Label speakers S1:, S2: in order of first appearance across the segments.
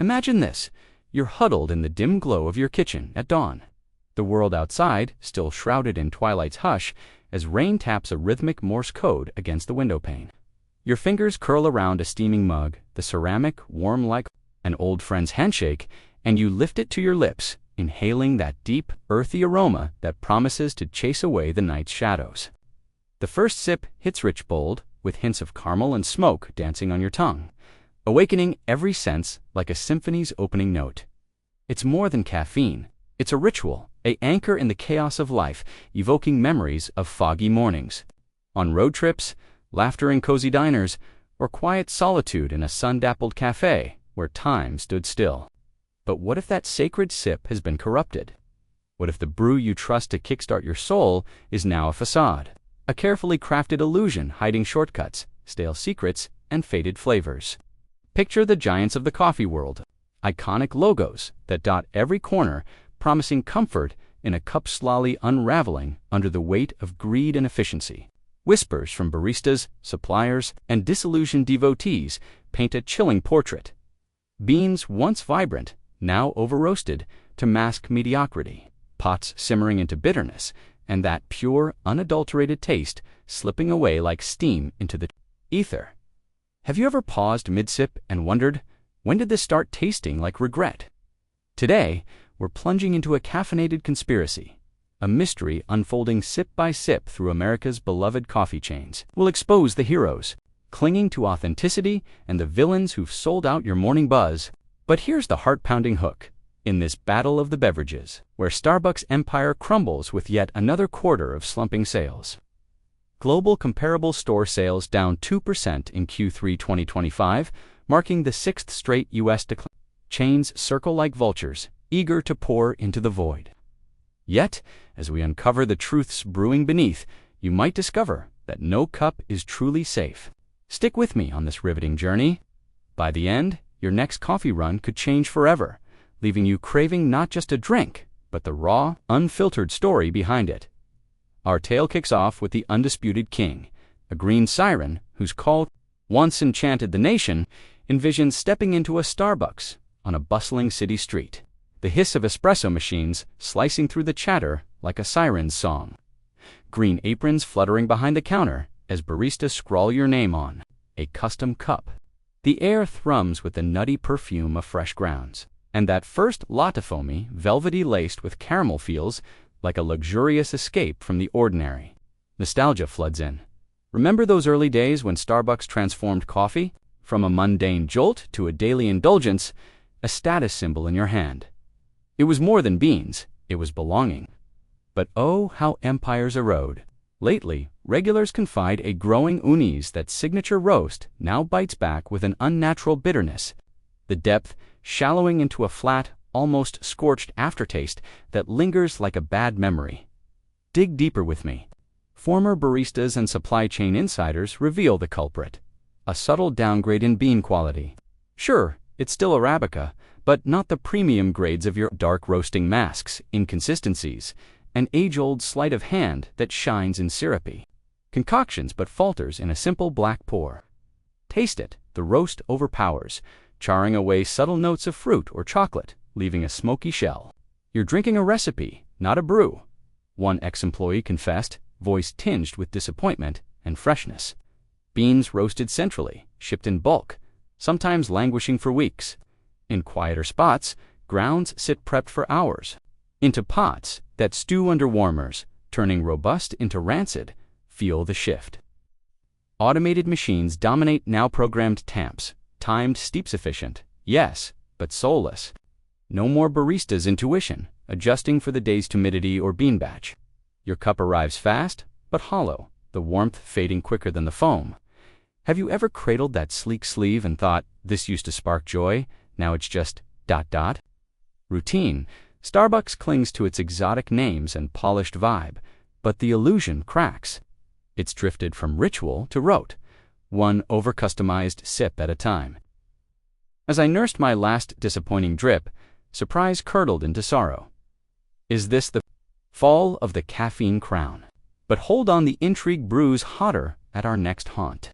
S1: Imagine this. You're huddled in the dim glow of your kitchen at dawn. The world outside, still shrouded in twilight's hush, as rain taps a rhythmic Morse code against the windowpane. Your fingers curl around a steaming mug, the ceramic warm like an old friend's handshake, and you lift it to your lips, inhaling that deep, earthy aroma that promises to chase away the night's shadows. The first sip hits rich bold, with hints of caramel and smoke dancing on your tongue, awakening every sense like a symphony's opening note. It's more than caffeine. It's a ritual, an anchor in the chaos of life, evoking memories of foggy mornings. On road trips, laughter in cozy diners, or quiet solitude in a sun-dappled cafe where time stood still. But what if that sacred sip has been corrupted? What if the brew you trust to kickstart your soul is now a facade, a carefully crafted illusion hiding shortcuts, stale secrets, and faded flavors? Picture the giants of the coffee world, iconic logos that dot every corner, promising comfort in a cup slowly unraveling under the weight of greed and efficiency. Whispers from baristas, suppliers, and disillusioned devotees paint a chilling portrait. Beans once vibrant, now over-roasted to mask mediocrity, pots simmering into bitterness, and that pure, unadulterated taste slipping away like steam into the ether. Have you ever paused mid-sip and wondered, when did this start tasting like regret? Today, we're plunging into a caffeinated conspiracy, a mystery unfolding sip by sip through America's beloved coffee chains. We'll expose the heroes, clinging to authenticity, and the villains who've sold out your morning buzz. But here's the heart-pounding hook. In this battle of the beverages, where Starbucks' empire crumbles with yet another quarter of slumping sales. Global comparable store sales down 2% in Q3 2025, marking the sixth straight U.S. decline. Chains circle like vultures, eager to pour into the void. Yet, as we uncover the truths brewing beneath, you might discover that no cup is truly safe. Stick with me on this riveting journey. By the end, your next coffee run could change forever, leaving you craving not just a drink, but the raw, unfiltered story behind it. Our tale kicks off with the undisputed king, a green siren whose call once enchanted the nation, envisioned stepping into a Starbucks on a bustling city street, the hiss of espresso machines slicing through the chatter like a siren's song. Green aprons fluttering behind the counter as baristas scrawl your name on a custom cup. The air thrums with the nutty perfume of fresh grounds, and that first latte foamy, velvety laced with caramel feels like a luxurious escape from the ordinary. Nostalgia floods in. Remember those early days when Starbucks transformed coffee? From a mundane jolt to a daily indulgence, a status symbol in your hand. It was more than beans, it was belonging. But oh, how empires erode. Lately, regulars confide a growing unease that signature roast now bites back with an unnatural bitterness, the depth shallowing into a flat, almost scorched aftertaste that lingers like a bad memory. Dig deeper with me. Former baristas and supply chain insiders reveal the culprit. A subtle downgrade in bean quality. Sure, it's still Arabica, but not the premium grades of your dark roasting masks, inconsistencies, an age-old sleight of hand that shines in syrupy concoctions but falters in a simple black pour. Taste it, the roast overpowers, charring away subtle notes of fruit or chocolate, leaving a smoky shell. You're drinking a recipe, not a brew, one ex-employee confessed, voice tinged with disappointment and freshness. Beans roasted centrally, shipped in bulk, sometimes languishing for weeks. In quieter spots, grounds sit prepped for hours. Into pots that stew under warmers, turning robust into rancid. Feel the shift. Automated machines dominate now programmed tamps, timed steeps efficient, yes, but soulless. No more barista's intuition, adjusting for the day's humidity or bean batch. Your cup arrives fast, but hollow, the warmth fading quicker than the foam. Have you ever cradled that sleek sleeve and thought, this used to spark joy, now it's just ... Routine. Starbucks clings to its exotic names and polished vibe, but the illusion cracks. It's drifted from ritual to rote, one over-customized sip at a time. As I nursed my last disappointing drip, surprise curdled into sorrow. Is this the fall of the caffeine crown? But hold on, the intrigue brews hotter at our next haunt,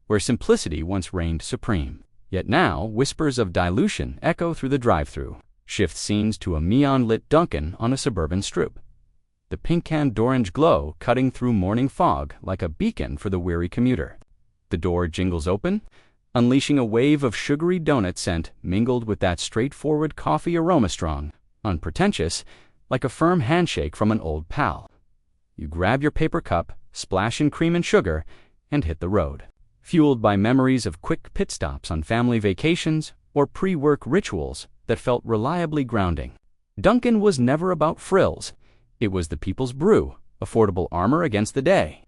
S1: where simplicity once reigned supreme. Yet now, whispers of dilution echo through the drive-thru. Shift scenes to a neon-lit Dunkin' on a suburban strip. The pink-canned orange glow cutting through morning fog like a beacon for the weary commuter. The door jingles open, unleashing a wave of sugary donut scent mingled with that straightforward coffee aroma, strong, unpretentious, like a firm handshake from an old pal. You grab your paper cup, splash in cream and sugar, and hit the road. Fueled by memories of quick pit stops on family vacations or pre-work rituals that felt reliably grounding. Dunkin' was never about frills. It was the people's brew, affordable armor against the day.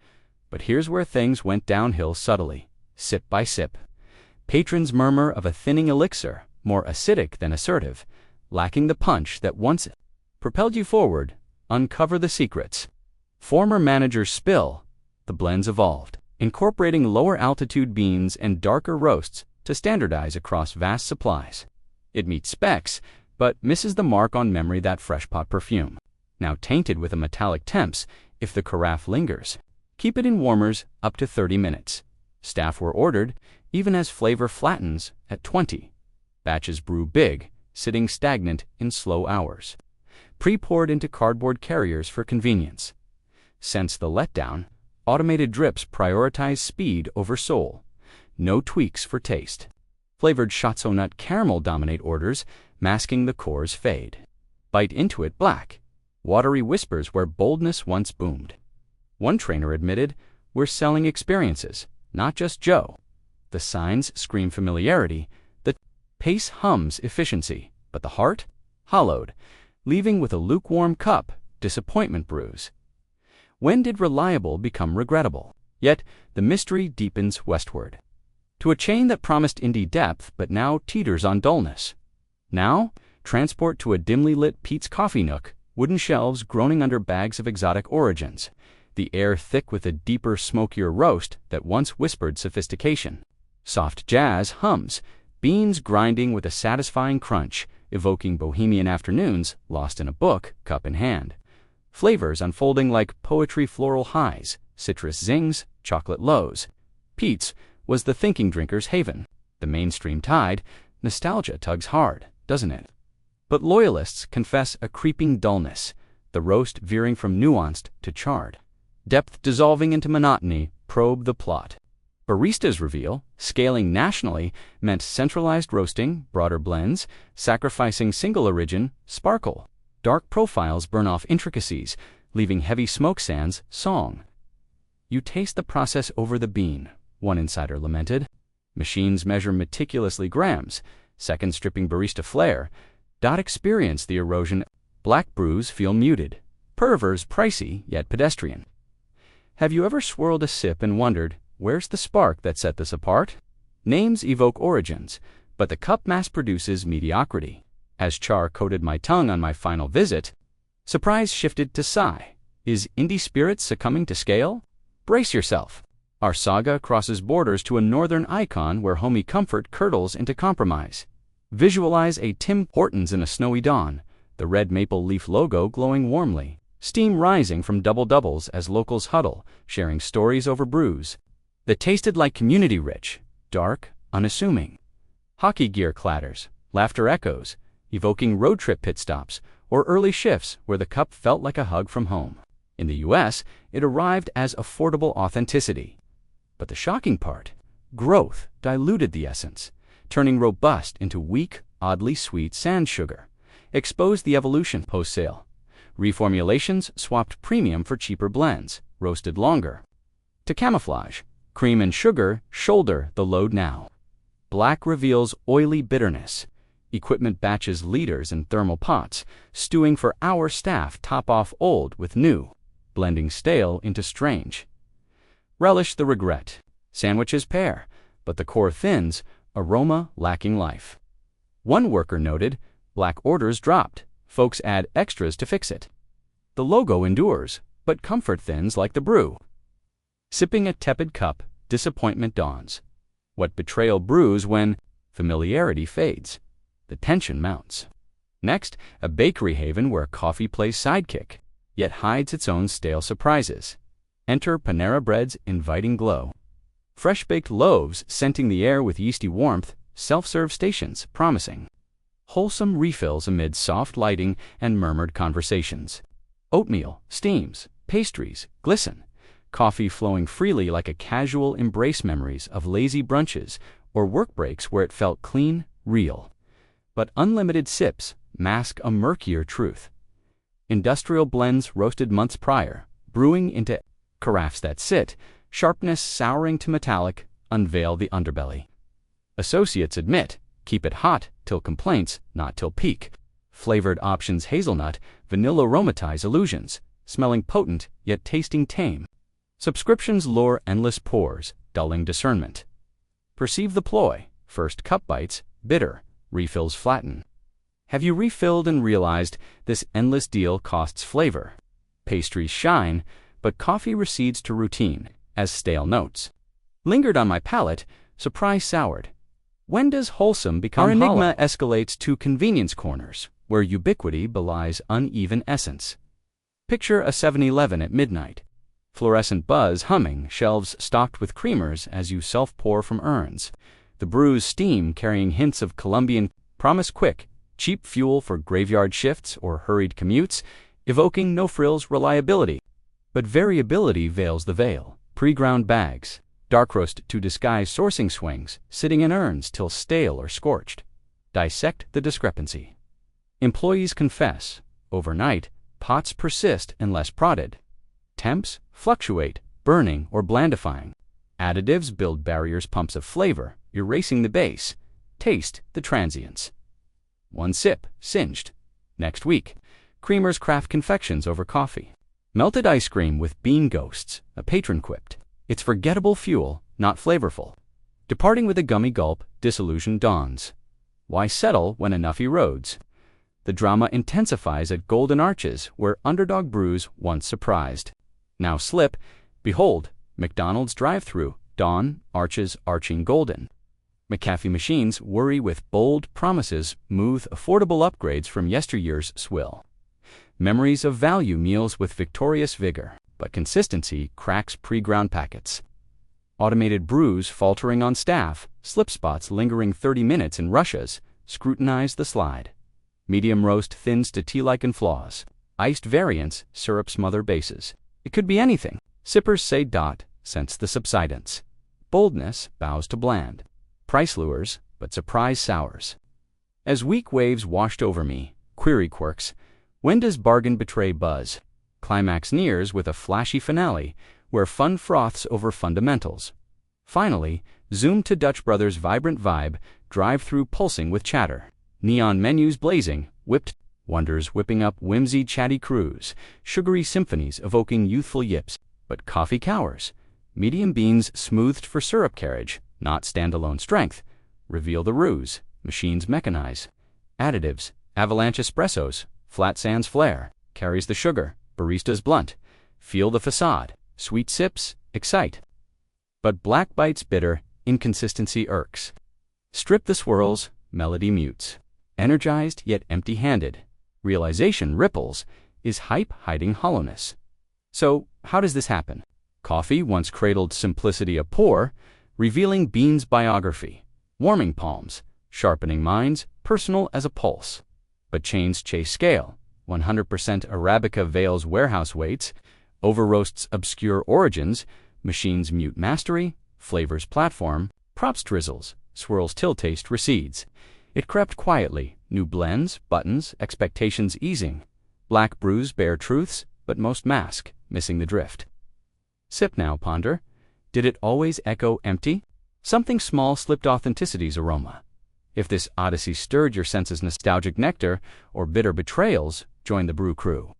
S1: But here's where things went downhill subtly, sip by sip. Patrons murmur of a thinning elixir, more acidic than assertive, lacking the punch that once propelled you forward. Uncover the secrets. Former managers spill. The blends evolved, incorporating lower-altitude beans and darker roasts to standardize across vast supplies. It meets specs, but misses the mark on memory, that fresh pot perfume. Now tainted with a metallic temps if the carafe lingers. Keep it in warmers up to 30 minutes. Staff were ordered, even as flavor flattens at 20. Batches brew big, sitting stagnant in slow hours. Pre-poured into cardboard carriers for convenience. Sense the letdown. Automated drips prioritize speed over soul. No tweaks for taste. Flavored Shatso nut caramel dominate orders, masking the core's fade. Bite into it black. Watery whispers where boldness once boomed. One trainer admitted, "We're selling experiences, not just Joe." The signs scream familiarity. The pace hums efficiency, but the heart? Hollowed, leaving with a lukewarm cup, disappointment brews. When did reliable become regrettable? Yet the mystery deepens westward. To a chain that promised indie depth but now teeters on dullness. Now, transport to a dimly lit Pete's Coffee Nook, wooden shelves groaning under bags of exotic origins, the air thick with a deeper, smokier roast that once whispered sophistication. Soft jazz hums, beans grinding with a satisfying crunch, evoking bohemian afternoons lost in a book, cup in hand. Flavors unfolding like poetry, floral highs, citrus zings, chocolate lows. Pete's was the thinking drinker's haven. The mainstream tide, nostalgia tugs hard, doesn't it? But loyalists confess a creeping dullness, the roast veering from nuanced to charred. Depth dissolving into monotony, probe the plot. Baristas reveal, scaling nationally meant centralized roasting, broader blends, sacrificing single origin, sparkle. Dark profiles burn off intricacies, leaving heavy smoke sands, song. You taste the process over the bean, one insider lamented. Machines measure meticulously grams, seconds stripping barista flair. Experience the erosion. Black brews feel muted. Pervers pricey, yet pedestrian. Have you ever swirled a sip and wondered, where's the spark that set this apart? Names evoke origins, but the cup mass produces mediocrity. As char coated my tongue on my final visit, surprise shifted to sigh. Is indie spirit succumbing to scale? Brace yourself. Our saga crosses borders to a northern icon where homey comfort curdles into compromise. Visualize a Tim Hortons in a snowy dawn, the red maple leaf logo glowing warmly, steam rising from double-doubles as locals huddle, sharing stories over brews that tasted like community-rich, dark, unassuming. Hockey gear clatters, laughter echoes, evoking road trip pit stops or early shifts where the cup felt like a hug from home. In the U.S., it arrived as affordable authenticity. But the shocking part, growth diluted the essence, turning robust into weak, oddly sweet sand sugar, exposed the evolution post-sale. Reformulations swapped premium for cheaper blends, roasted longer. To camouflage, cream and sugar shoulder the load now. Black reveals oily bitterness. Equipment batches liters in thermal pots, stewing for hour. Staff top off old with new, blending stale into strange. Relish the regret. Sandwiches pair, but the core thins, aroma lacking life. One worker noted, black orders dropped, folks add extras to fix it. The logo endures, but comfort thins like the brew. Sipping a tepid cup, disappointment dawns. What betrayal brews when familiarity fades? The tension mounts. Next, a bakery haven where coffee plays sidekick, yet hides its own stale surprises. Enter Panera Bread's inviting glow. Fresh-baked loaves scenting the air with yeasty warmth, self-serve stations promising. Wholesome refills amid soft lighting and murmured conversations. Oatmeal, steams, pastries, glisten. Coffee flowing freely like a casual embrace, memories of lazy brunches or work breaks where it felt clean, real. But unlimited sips mask a murkier truth. Industrial blends roasted months prior, brewing into carafes that sit, sharpness souring to metallic, unveil the underbelly. Associates admit, keep it hot till complaints, not till peak. Flavored options hazelnut, vanilla aromatize illusions, smelling potent yet tasting tame. Subscriptions lure endless pours, dulling discernment. Perceive the ploy, first cup bites, bitter, refills flatten. Have you refilled and realized this endless deal costs flavor? Pastries shine, but coffee recedes to routine, as stale notes. Lingered on my palate, surprise soured. When does wholesome become
S2: Our enigma
S1: hollow? Escalates to convenience corners, where ubiquity belies uneven essence. Picture a 7-Eleven at midnight. Fluorescent buzz humming, shelves stocked with creamers as you self-pour from urns. The brew's steam carrying hints of Colombian promise, quick, cheap fuel for graveyard shifts or hurried commutes, evoking no-frills reliability. But variability veils the veil. Pre-ground bags, dark roast to disguise sourcing swings, sitting in urns till stale or scorched. Dissect the discrepancy. Employees confess, overnight, pots persist unless prodded. Temps fluctuate, burning or blandifying. Additives build barriers, pumps of flavor, erasing the base. Taste the transience. One sip, singed. Next week, creamers craft confections over coffee. Melted ice cream with bean ghosts, a patron quipped. It's forgettable fuel, not flavorful. Departing with a gummy gulp, disillusion dawns. Why settle when enough erodes? The drama intensifies at Golden Arches, where underdog brews once surprised. Now slip, behold, McDonald's drive-thru, dawn, arches arching golden. McAfee machines worry with bold promises, move affordable upgrades from yesteryear's swill. Memories of value meals with victorious vigor, but consistency cracks pre-ground packets. Automated brews faltering on staff, slip spots lingering 30 minutes in rushes, scrutinize the slide. Medium roast thins to tea-like flaws. Iced variants, syrup smother bases. It could be anything. Sippers say dot, sense the subsidence. Boldness bows to bland. Price lures, but surprise sours. As weak waves washed over me, query quirks, when does bargain betray buzz? Climax nears with a flashy finale, where fun froths over fundamentals. Finally, zoom to Dutch Brothers' vibrant vibe, drive-through pulsing with chatter. Neon menus blazing, whipped wonders whipping up whimsy chatty crews, sugary symphonies evoking youthful yips. But coffee cowers. Medium beans smoothed for syrup carriage, not standalone strength. Reveal the ruse, machines mechanize. Additives, avalanche espressos, flat sands flare, carries the sugar, barista's blunt. Feel the facade, sweet sips, excite. But black bites bitter, inconsistency irks. Strip the swirls, melody mutes. Energized yet empty-handed. Realization ripples, is hype hiding hollowness. So, how does this happen? Coffee once cradled simplicity a pour, revealing beans' biography. Warming palms, sharpening minds, personal as a pulse. But chains chase scale. 100% Arabica veils warehouse weights, over-roasts obscure origins, machines mute mastery, flavors platform, props drizzles, swirls till taste recedes. It crept quietly, new blends, buttons, expectations easing. Black brews bear truths, but most mask, missing the drift. Sip now, ponder. Did it always echo empty? Something small slipped authenticity's aroma. If this odyssey stirred your senses' nostalgic nectar or bitter betrayals, join the brew crew.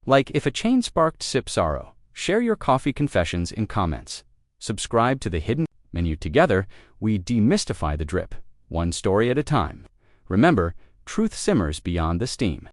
S1: Like if a chain sparked sip sorrow, share your coffee confessions in comments. Subscribe to the Hidden Menu. Together, we demystify the drip, one story at a time. Remember, truth simmers beyond the steam.